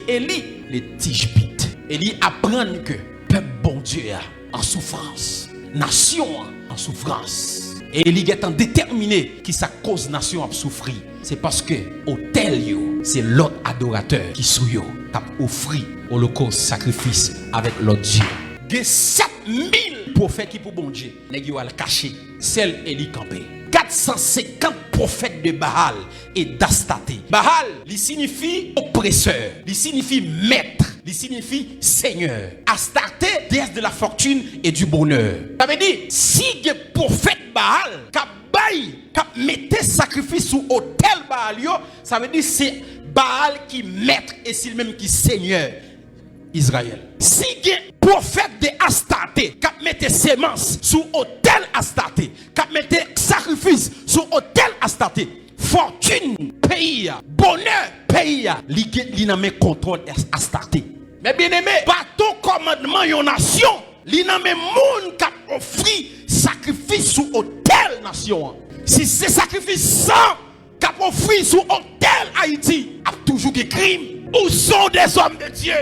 Élie, les Tishbites. Élie apprend que peuple bon Dieu en souffrance, nation en souffrance. Et Élie est déterminé qui sa cause nation a souffri. C'est parce que autel c'est l'autre adorateur qui sou yo a offert holocauste sacrifice avec l'autre Dieu. Il y a 7000 prophètes qui pour bon Dieu, nèg yo al caché, seul Élie campé. 450 prophètes de Baal et d'Astaté. Baal, il signifie oppresseur, il signifie maître, il signifie seigneur. Astarté, déesse de la fortune et du bonheur. Ça veut dire, si des prophètes Baal, qui mettent sacrifice sous autel Baal, ça veut dire c'est Baal qui maître et c'est lui-même qui seigneur Israël. Si des prophètes de Astarté, qui mettent semences sous autel Astarté, qui mettent sacrifice sous autel Astarté, fortune, pays, bonheur, pays, li n'a même contrôle Astarté. Mais bien aimé, par ton commandement, yon nation, li n'a même moun qui offre sacrifice sous autel nation. Si c'est sacrifice sans qui offre sous autel Haïti, a toujours des crimes. Où sont des hommes de Dieu?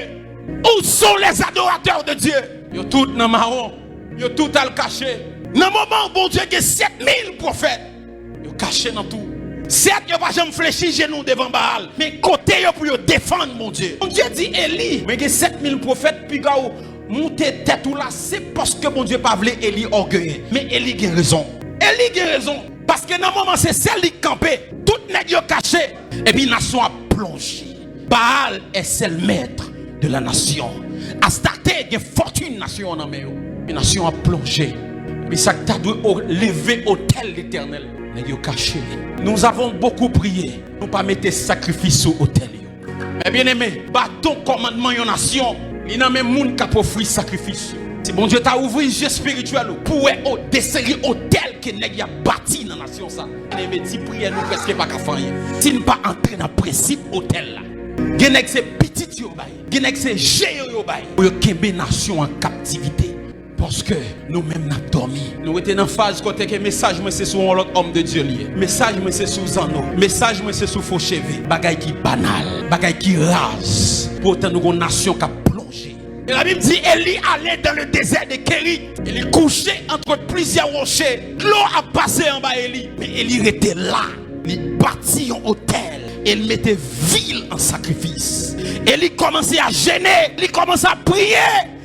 Où sont les adorateurs de Dieu? Yo tout dans marron, yo tout al caché. Dans le moment où bon Dieu a 7000 prophètes, yo caché dans tout. Certes, yo pas jamais fléchi genou devant Baal, mais côté yo pour yo défendre mon Dieu. Mon Dieu dit Élie, mais il y a 7000 prophètes puis gars monter tête ou là, c'est parce que mon Dieu pas voulu Élie orgueilleux. Mais Élie a raison. Élie a raison parce que dans le moment c'est celle qui campé, tout nèg yo caché et puis nation a plongé. Baal est seul maître de la nation. Astarté a fortune nation en main. La nation a plongé. Mais ça t'a dû lever autel l'Éternel. Caché. Nous avons beaucoup prié. Nous pas mettre sacrifice au autel. Mais bien aimé, bâton commandement yon nation. Il n'y a même monde qui a offert sacrifice. Si bon Dieu t'a ouvert les yeux spirituels pour desserrer autel que nèg a bâti dans la nation ça. Mais si prière nous presque pas qu'à faire. Si nous pas entrer dans principe autel là. Genek c'est petit yo bay. Genek c'est géant yo bay. Pour kembe nation en captivité. Parce que nous-mêmes n'a dormi. Nous étions dans phase côté que message moi c'est sur un autre homme de Dieu lié. Message moi c'est sur Zano. Message moi c'est sur faux cheveux. Bagay qui banal, bagay qui rase. Pourtant nous une nation qui a plongé. Et la Bible dit Élie allait dans le désert de Kéri. Il est couché entre plusieurs rochers. L'eau a passé en bas Élie. Mais Élie était là. Il bâtit un hôtel. Il mettait ville en sacrifice. Et il commençait à gêner. Il commençait à prier.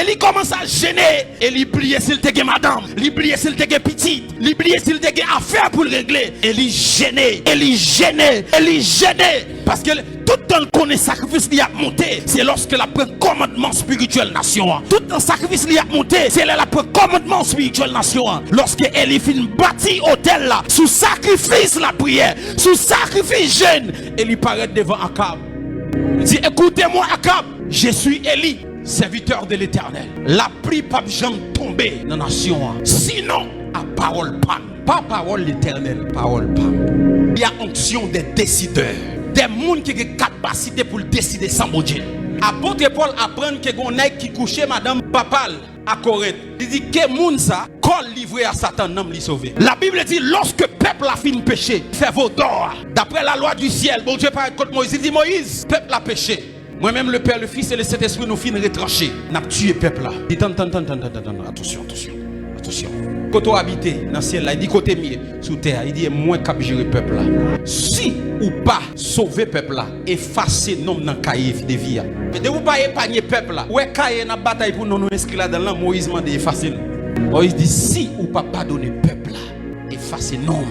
Il commençait à gêner. Et il priait s'il te madame. Il priait s'il te petite. Il priait s'il te affaire pour le régler. Et il gênait. Et il gênait. Et il gênait. Parce que tout le temps qu'on est sacrifice qui a monté, c'est lorsque la prend commandement spirituel nation. Tout le sacrifice qui a monté, c'est la prend commandement spirituel nation. Lorsque Élie fin bâti hôtel là, sous sacrifice la prière, sous sacrifice jeûne, Élie paraît devant Akab. Il dit écoutez-moi Akab, je suis Élie, serviteur de l'Éternel. La pluie pas jamais tomber dans la nation. Sinon, à parole panne. Pas parole l'Éternel, parole panne. Il y a onction des décideurs. Des gens qui ont capacité pour décider sans bon Dieu. Apôtre Paul apprend que on est qui couchait madame Papal à Corinthe. Il dit que moun ça col livré à Satan n'am li sauvé. La Bible dit lorsque peuple a fini péché, fait vos dors. D'après la loi du ciel, bon Dieu parle contre Moïse, il dit Moïse, peuple a péché. Moi-même le Père, le Fils et le Saint-Esprit nous fin retrancher. N'a tué peuple là. Il dit attention. Quand on habite dans le ciel là, il dit côté mieux sous terre, il dit moins cap gérer peuple là. Si ou pas sauver peuple là, effacer nom dans cahier de vie. Mais de vous pas épargner peuple là. Ouais cahier dans bataille pour nous inscrire là dans là Moïse m'a dit effacer. Moïse dit si ou pas pardonner peuple là, effacer nom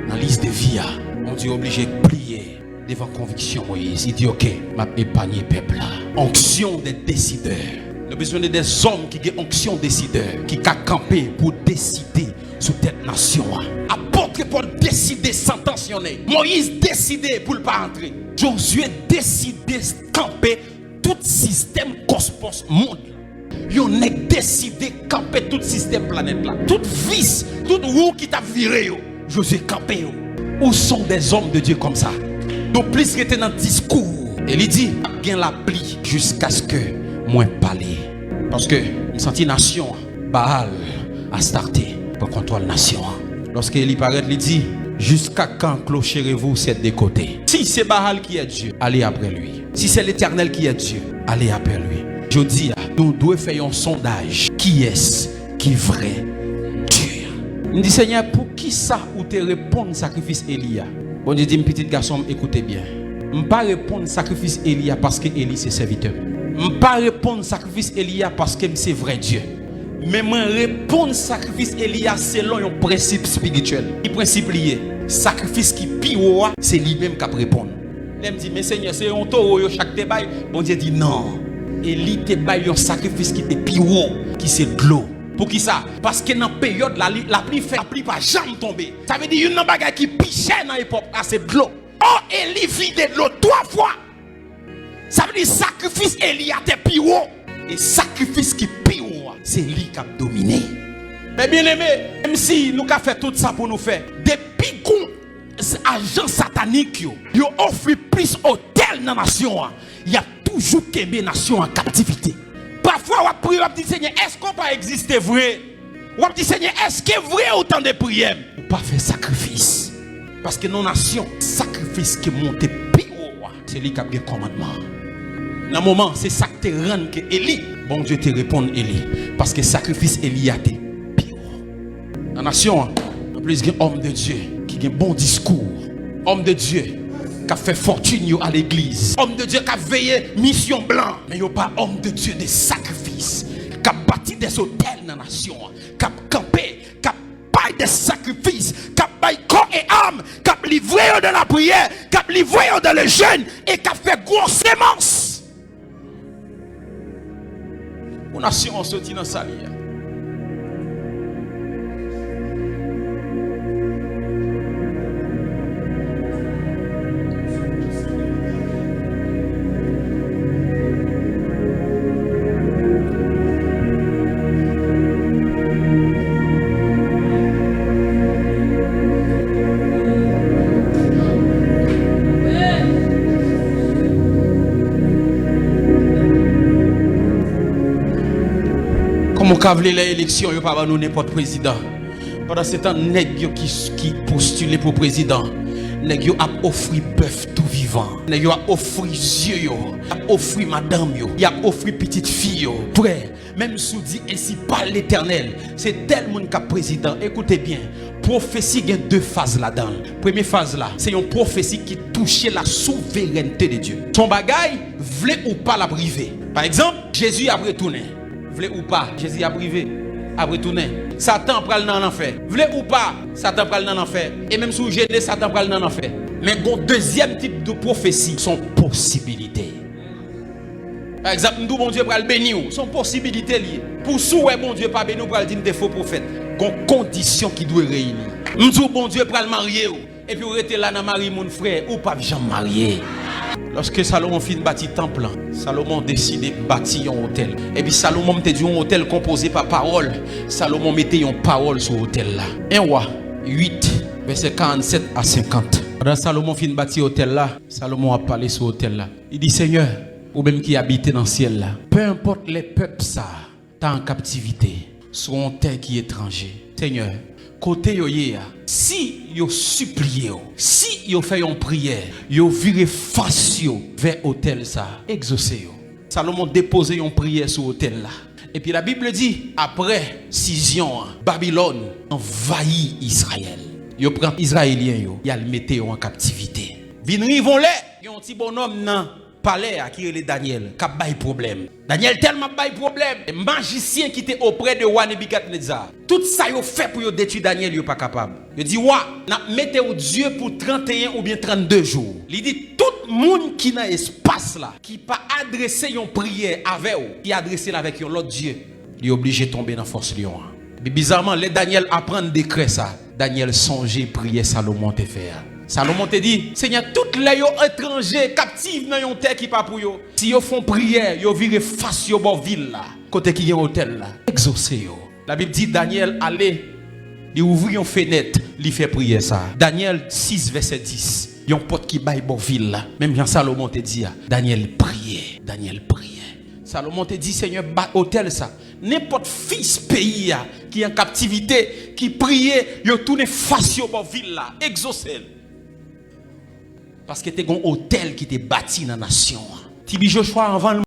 dans liste de vie. On dit obligé de plier devant conviction Moïse. Il dit OK, m'a épargner peuple là. Onction des décideurs. Nous avons besoin des hommes qui ont onction décideur, qui ont campé pour décider sur cette nation. Apôtre Paul décider sanctionner. Moïse décidé pour ne pas entrer. Josué décidé de camper tout système cosmos monde. Yon est décidé de camper tout système planète là. Toute vice, toute roue qui t'a viré. Josué campé. Où sont des hommes de Dieu comme ça? Donc plus qui était dans le discours. Et il dit, gain la pluie jusqu'à ce que moins parler. Parce que une senti nation Baal Astarté pour contrôler nation. Lorsque il paraît, il dit jusqu'à quand clocherez-vous cette de côté? Si c'est Baal qui est Dieu, allez après lui. Si c'est l'Éternel qui est Dieu, allez après lui. Je dis, nous devons faire un sondage. Qui est-ce qui est vrai Dieu? Je dis, Seigneur, pour qui ça ou te répondre sacrifice Élia? Bon Dieu dit, petit garçon, écoutez bien. Je ne vais pas répondre sacrifice Élia parce que Élie c'est serviteur. Je ne vais pas répondre sacrifice Élia parce que c'est vrai Dieu. Mais je répondre sacrifice Élia selon un principe spirituel. Le principe lié. Sacrifice qui pire, c'est lui-même qui répond. Il me dit, mais Seigneur, c'est un taureau chaque débat. Bon Dieu dit non. Élie te baille un sacrifice qui est pire, qui c'est de l'eau. Pour qui ça? Parce que dans la période, la pluie pas jamais tomber. Ça veut dire qu'il y a une bagarre qui pichait dans l'époque, c'est de l'eau. Oh, Élie vide de l'eau 3 fois. Ça veut dire sacrifice Élie a été pire. Et sacrifice qui pire, c'est lui qui a dominé. Mais bien aimé, même si nous avons fait tout ça pour nous faire, depuis qu'on agents sataniques, ils offrent plus hôtel dans la nation. Il y a toujours qu'aimer nation en captivité. Parfois, on prie, on dit Seigneur, est-ce qu'on peut exister vrai? On dit Seigneur, est-ce que vrai autant de prières? On ne peut pas faire sacrifice. Parce que nos nations, sacrifice qui monte pire, c'est lui qui a le commandement. Dans le moment, c'est ça qui te rend que Élie, bon Dieu te répond Élie. Parce que sacrifice Élie a été pire. Dans la nation, en plus, il y a un homme de Dieu qui a un bon discours. Homme de Dieu qui a fait fortune à l'église. Homme de Dieu qui a veillé mission blanc. Mais il n'y a pas homme de Dieu de sacrifice. Qui a bâti des hôtels dans la nation. Qui a campé, qui a paillé des sacrifices. Qui a paillé corps et âme. Qui a livré dans la prière. Qui a livré dans le jeûne. Et qui a fait grosse sémence. Pour nation, on sortit dans sa vie. Comment cavler les élections, il n'y a pas n'importe président. Pendant ce temps, nèg qui postulent pour président, nèg yo a offert bœuf tout vivant. Nèg yo a offert yeux yo, a offert madame yo, il a offert petite fille yo. Frère, même sous dit ainsi par l'Éternel, c'est tel monde qui président. Écoutez bien, prophétie il y a 2 phases là-dedans. Première phase là, c'est une prophétie qui touchait la souveraineté de Dieu. Son bagaille, voulait ou pas la priver. Par exemple, Jésus a retourné. Voulez ou pas, Jésus a privé, a retourné. Satan pral dans l'enfer. Voulez ou pas, Satan pral dans l'enfer. Et même sous gêné, Satan pral dans l'enfer. Mais bon, deuxième type de prophétie, sont possibilités. Par exemple, nous bon Dieu pral bénir, sont possibilités liées. Pour sous bon Dieu pas bénir, pral dire des faux prophètes. Gon conditions qui doivent réunir. Nous bon Dieu pral marier et puis rester là dans mari mon frère ou pas jamais marier. Lorsque Salomon finit bâtir temple, Salomon décide de bâtir un hôtel. Et puis Salomon mettait un hôtel composé par parole. Salomon mettait une parole sur l'hôtel là. 1 Roi 8, verset 47 à 50. Quand Salomon finit bâtir hôtel là, Salomon a parlé sur l'hôtel là. Il dit Seigneur, ou même qui habite dans le ciel là, peu importe les peuples ça, t'as en captivité, sur un terre qui est étranger. Seigneur, côté yo yé, si yo supplié, si yo fait une prière, yo viré face yo vers hôtel ça, exaucé yo. Salomon déposé une prière sur hôtel là. Et puis la Bible dit, après scission, Babylone envahit Israël. Yo prend Israélien yo, y a le mettre en captivité. Vin rivon les, yon petit bonhomme nan palais à qui est Daniel, qui a bail problème. Daniel tellement bail problème. Les magiciens qui étaient auprès de roi Nebuchadnezzar, tout ça yo fait pour yo détruire Daniel, yo pas capable. Il dit wa, n'a mettez au Dieu pour 31 ou bien 32 jours. Il dit tout le monde qui dans espace là, qui pas adresser une prière avec ou, qui adresser avec l'autre Dieu, il est obligé de tomber dans force lion. Mais bizarrement, les Daniel apprend décret ça. Daniel songeait prier Salomon te faire. Salomon te dit, Seigneur, toutes les étrangers captifs dans une terre qui pas pour yo. Si yo font prière, yo virent face yo bon ville là, côté qui y a un hôtel là, exaucé yo. La Bible dit Daniel allait, il ouvrit une fenêtre, il fait prier ça. Daniel 6 verset 10. Yon porte qui baille bon ville là. Même Jean Salomon te dit, Daniel priait, Daniel priait. Salomon te dit, Seigneur, bat hôtel ça. N'importe fils pays qui est en captivité, qui priait, yo tourne face yo bon ville là, exaucé. Parce que tu as un hôtel qui t'est bâti dans la nation. Tibi Joshua avant